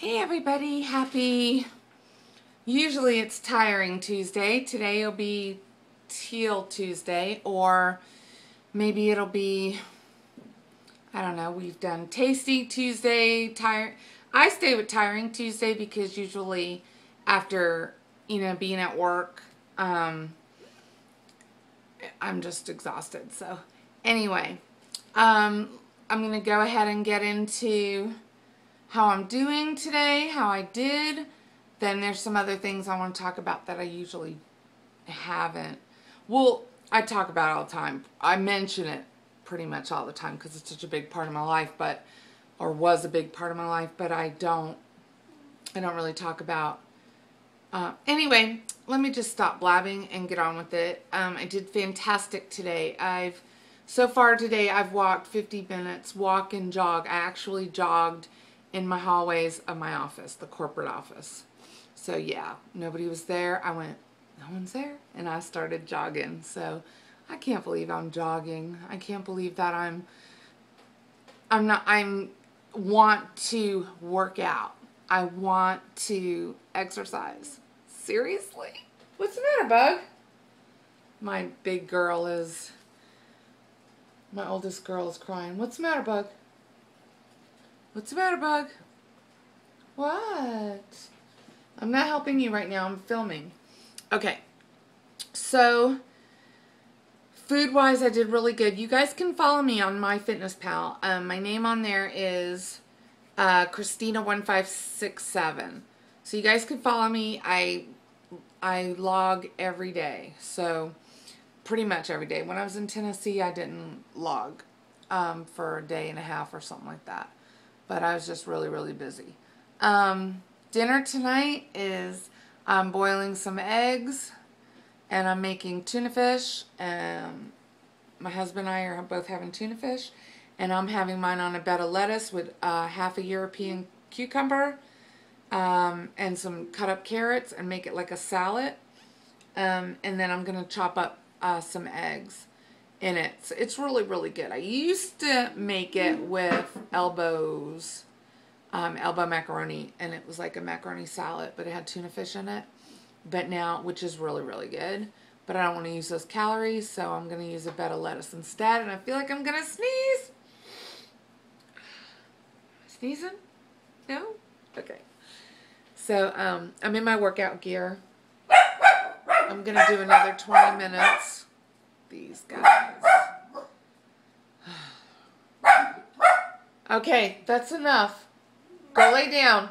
Hey everybody, usually it's tiring Tuesday. Today will be teal Tuesday, or maybe it'll be, I don't know, we've done tasty Tuesday, I stay with tiring Tuesday because usually after, being at work, I'm just exhausted. So anyway, I'm going to go ahead and get into how I'm doing today, how I did. Then there's some other things I want to talk about that I usually haven't. Well, I talk about it all the time. I mention it pretty much all the time because it's such a big part of my life, or was a big part of my life, but I don't really talk about. Anyway, let me just stop blabbing and get on with it. I did fantastic today. So far today I've walked 50 minutes, walk and jog. I actually jogged in my hallways of my office, the corporate office. So yeah, nobody was there. I went, no one's there, and I started jogging. So I can't believe I'm jogging. I can't believe that I want to work out. I want to exercise. Seriously? What's the matter, Bug? My oldest girl is crying. What's the matter, Bug? What's the matter, Bug? What? I'm not helping you right now. I'm filming. Okay. So, food-wise, I did really good. You guys can follow me on MyFitnessPal. My name on there is Christina1567. So, you guys can follow me. I log every day. So, pretty much every day. When I was in Tennessee, I didn't log for a day and a half or something like that. But I was just really, really busy. Dinner tonight is I'm boiling some eggs, and I'm making tuna fish. My husband and I are both having tuna fish, and I'm having mine on a bed of lettuce with half a European cucumber and some cut up carrots, and make it like a salad. And then I'm going to chop up some eggs in it. So it's really, really good. I used to make it with elbow macaroni, and it was like a macaroni salad, but it had tuna fish in it. But now, which is really, really good, but I don't want to use those calories, so I'm going to use a bed of lettuce instead, and I feel like I'm going to sneeze. Sneezing? No? Okay. So, I'm in my workout gear. I'm going to do another 20 minutes. These guys. Okay, that's enough. Go lay down.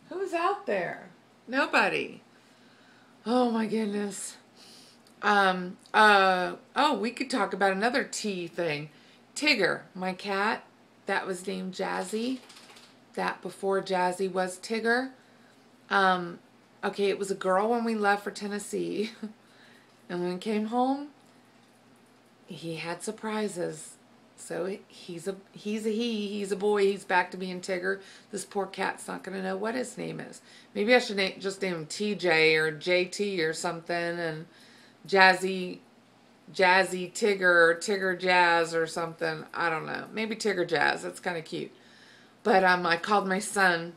Who's out there? Nobody. Oh my goodness. Oh, we could talk about another tea thing. Tigger, my cat, that was named Jazzy. That before Jazzy was Tigger. Okay, it was a girl when we left for Tennessee. And when he came home, he had surprises. So he's a boy. He's back to being Tigger. This poor cat's not going to know what his name is. Maybe I should just name him TJ or JT or something, and Jazzy Tigger, or Tigger Jazz or something. I don't know. Maybe Tigger Jazz. That's kind of cute. But I called my son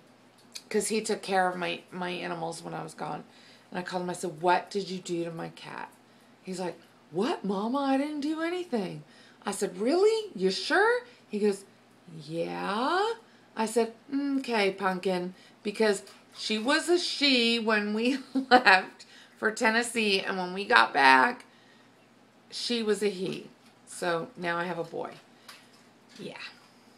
because he took care of my animals when I was gone. And I called him. I said, "What did you do to my cat?" He's like, "What, Mama? I didn't do anything." I said, "Really? You sure?" He goes, "Yeah." I said, "Okay, pumpkin," because she was a she when we left for Tennessee, and when we got back, she was a he. So now I have a boy. Yeah.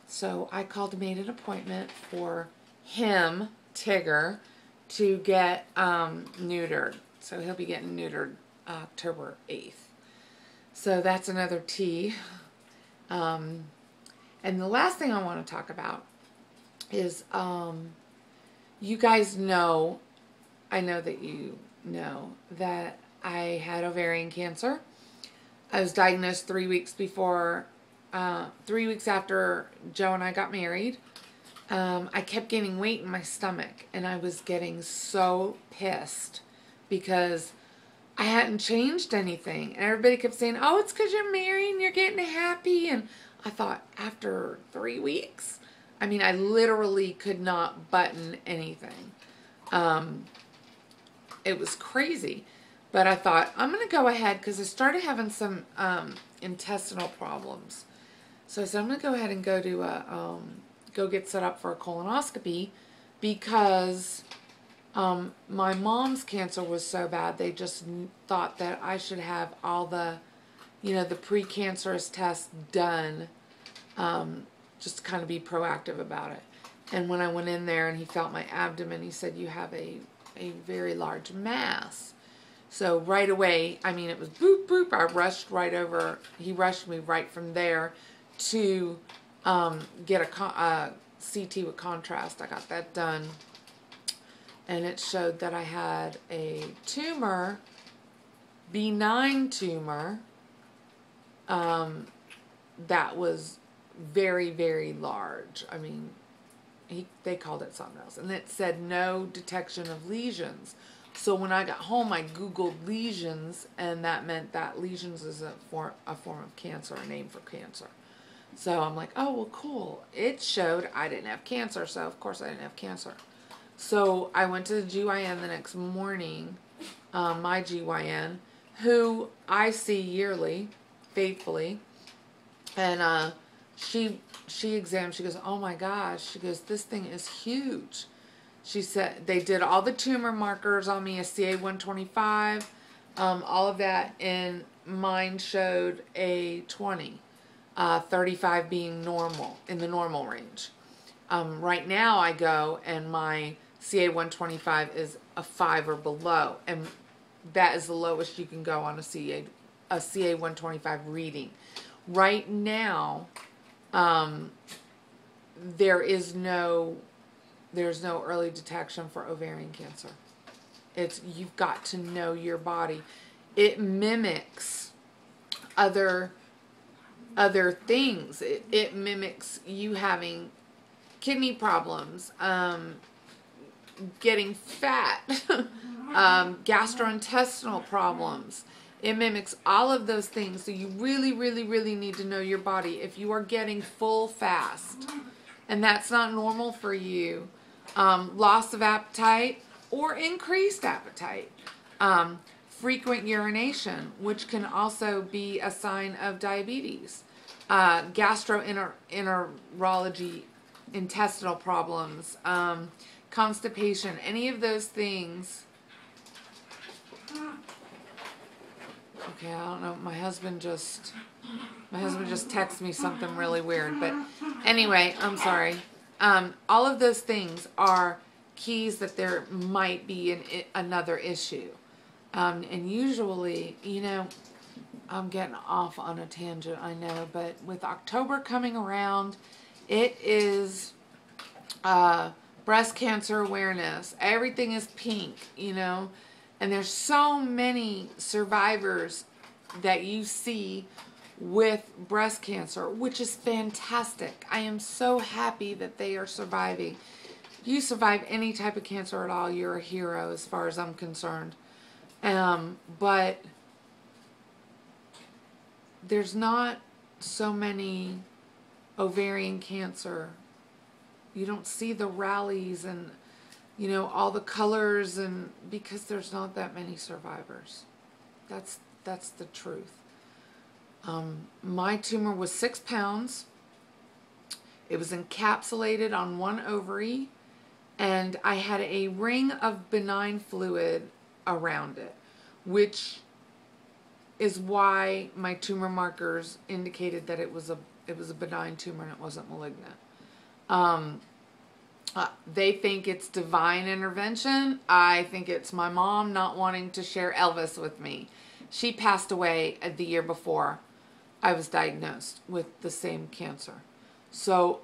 So I called and made an appointment for him, Tigger, to get neutered. So he'll be getting neutered October 8th. So that's another tea. And the last thing I want to talk about is, you guys know, I know that you know, that I had ovarian cancer. I was diagnosed 3 weeks after Joe and I got married. I kept gaining weight in my stomach, and I was getting so pissed because I hadn't changed anything. And everybody kept saying, "Oh, it's because you're married and you're getting happy." And I thought, after 3 weeks, I mean, I literally could not button anything. It was crazy. But I thought, I'm going to go ahead because I started having some intestinal problems. So I said, I'm going to go ahead and go to go get set up for a colonoscopy because my mom's cancer was so bad. They just thought that I should have all the, the precancerous tests done, just to kind of be proactive about it. And when I went in there and he felt my abdomen, he said, you have a very large mass. So right away, I mean, it was boop, boop. I rushed right over. He rushed me right from there to get a CT with contrast. I got that done. And it showed that I had a tumor, benign tumor, that was very, very large. I mean, they called it something else. And it said no detection of lesions. So when I got home, I Googled lesions, and that meant that lesions is a form of cancer, a name for cancer. So I'm like, oh, well, cool. It showed I didn't have cancer, so of course I didn't have cancer. So I went to the GYN the next morning, my GYN, who I see yearly, faithfully, and she examined, she goes, oh my gosh, she goes, this thing is huge. She said they did all the tumor markers on me, a CA-125, all of that, and mine showed a 20, 35 being normal, in the normal range. Right now I go and my CA-125 is a 5 or below, and that is the lowest you can go on a CA-125 reading. Right now, there's no early detection for ovarian cancer. You've got to know your body. It mimics other things. It mimics you having kidney problems, getting fat, gastrointestinal problems. It mimics all of those things. So you really, really, really need to know your body. If you are getting full fast and that's not normal for you, loss of appetite or increased appetite, frequent urination, which can also be a sign of diabetes, gastroenterology, intestinal problems, constipation, any of those things. Okay, I don't know. My husband just texted me something really weird, but anyway, I'm sorry. All of those things are keys that there might be another issue. And usually, I'm getting off on a tangent, I know, but with October coming around, it is breast cancer awareness. Everything is pink, and there's so many survivors that you see with breast cancer, which is fantastic. I am so happy that they are surviving. If you survive any type of cancer at all, you're a hero as far as I'm concerned. But there's not so many ovarian cancer. You don't see the rallies and all the colors, and because there's not that many survivors. That's the truth. My tumor was 6 pounds. It was encapsulated on one ovary, and I had a ring of benign fluid around it, which is why my tumor markers indicated that it was a benign tumor and it wasn't malignant. They think it's divine intervention. I think it's my mom not wanting to share Elvis with me. She passed away the year before I was diagnosed with the same cancer. So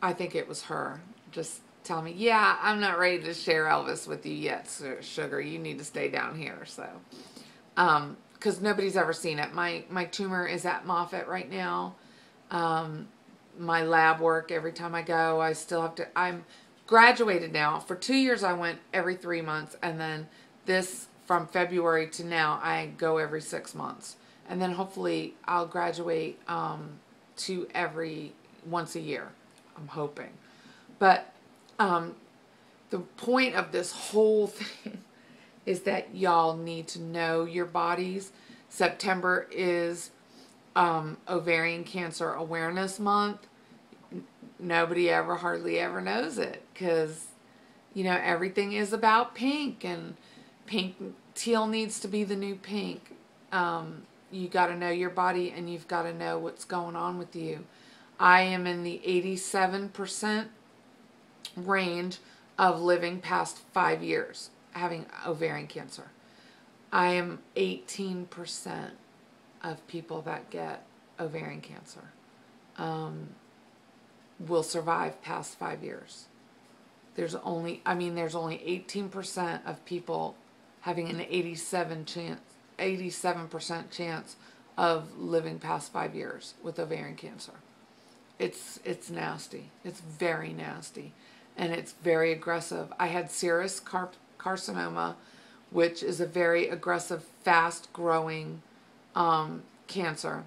I think it was her just telling me, yeah, I'm not ready to share Elvis with you yet, sugar. You need to stay down here. So, because nobody's ever seen it. My tumor is at Moffitt right now. My lab work, every time I go, I still have to, I'm graduated now. For 2 years, I went every 3 months. And then from February to now, I go every 6 months. And then hopefully I'll graduate to once a year. I'm hoping. But the point of this whole thing is that y'all need to know your bodies. September is Ovarian Cancer Awareness Month. Nobody ever, hardly ever knows it because, you know, everything is about pink, and pink, teal needs to be the new pink. You got to know your body, and you've got to know what's going on with you. I am in the 87% range of living past 5 years having ovarian cancer. I am 18% of people that get ovarian cancer will survive past 5 years. There's only 18% of people having an 87% chance of living past 5 years with ovarian cancer. It's nasty. It's very nasty, and it's very aggressive. I had serous carcinoma, which is a very aggressive, fast-growing cancer,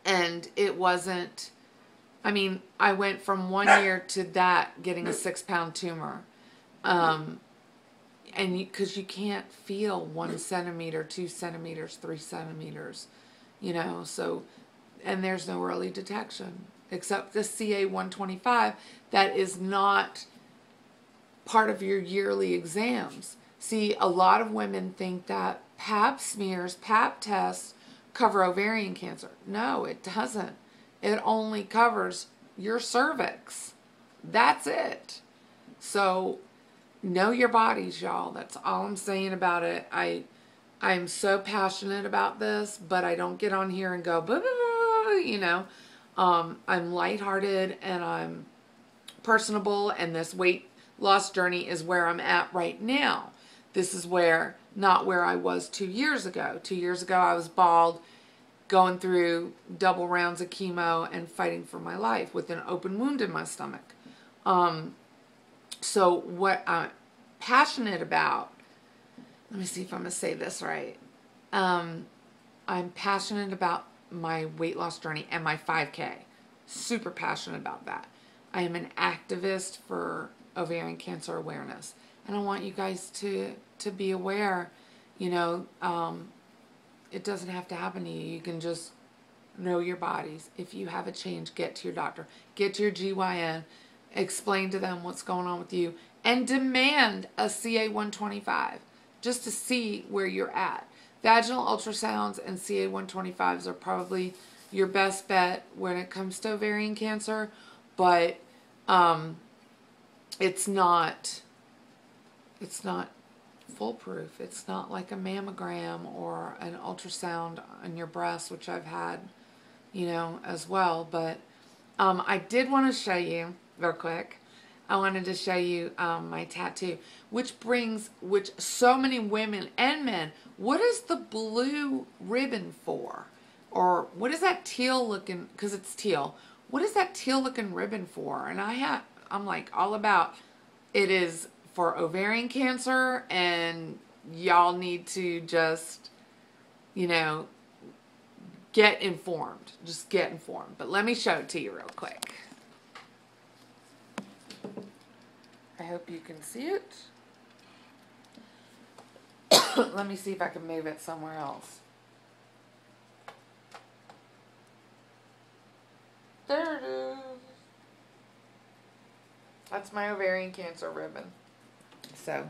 and it wasn't. I mean, I went from 1 year to that getting a 6-pound tumor, and because you can't feel 1 centimeter, 2 centimeters, 3 centimeters, you know. So, and there's no early detection except the CA-125 that is not part of your yearly exams. See, a lot of women think that Pap smears, Pap tests cover ovarian cancer. No, it doesn't. It only covers your cervix. That's it. So know your bodies, y'all. That's all I'm saying about it. I'm so passionate about this, but I don't get on here and go, blah, blah, blah, you know. I'm lighthearted and I'm personable, and this weight loss journey is where I'm at right now. This is not where I was 2 years ago. 2 years ago, I was bald, going through double rounds of chemo and fighting for my life with an open wound in my stomach. So what I'm passionate about, let me see if I'm going to say this right. I'm passionate about my weight loss journey and my 5K. Super passionate about that. I am an activist for ovarian cancer awareness. And I want you guys to be aware, you know, it doesn't have to happen to you. You can just know your bodies. If you have a change, get to your doctor. Get to your GYN. Explain to them what's going on with you. And demand a CA-125 just to see where you're at. Vaginal ultrasounds and CA-125s are probably your best bet when it comes to ovarian cancer. But it's not foolproof. It's not like a mammogram or an ultrasound on your breast, which I've had, you know, as well. But I did want to show you real quick. I wanted to show you my tattoo, which so many women and men, what is the blue ribbon for? Or what is that teal looking, because it's teal, what is that teal looking ribbon for? And I'm like all about, it is for ovarian cancer, and y'all need to just, you know, get informed. Just get informed. But let me show it to you real quick. I hope you can see it. Let me see if I can move it somewhere else. There it is. That's my ovarian cancer ribbon. So,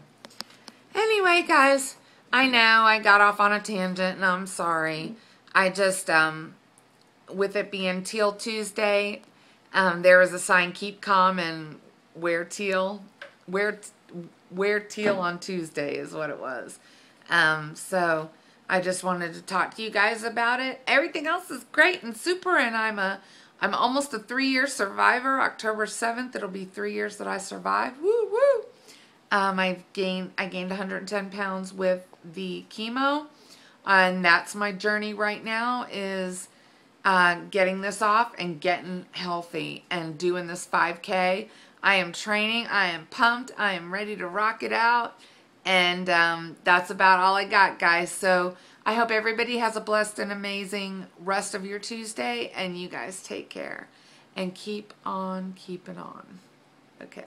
anyway, guys, I know I got off on a tangent, and I'm sorry. I just, with it being Teal Tuesday, there was a sign, keep calm and wear teal. Wear teal on Tuesday is what it was. So I just wanted to talk to you guys about it. Everything else is great and super, and I'm almost a 3-year survivor. October 7th, it'll be 3 years that I survived. Woo woo. I gained 110 pounds with the chemo, and that's my journey right now, is getting this off and getting healthy and doing this 5K. I am training. I am pumped. I am ready to rock it out. And that's about all I got, guys. So I hope everybody has a blessed and amazing rest of your Tuesday. And you guys take care. and keep on keeping on. Okay.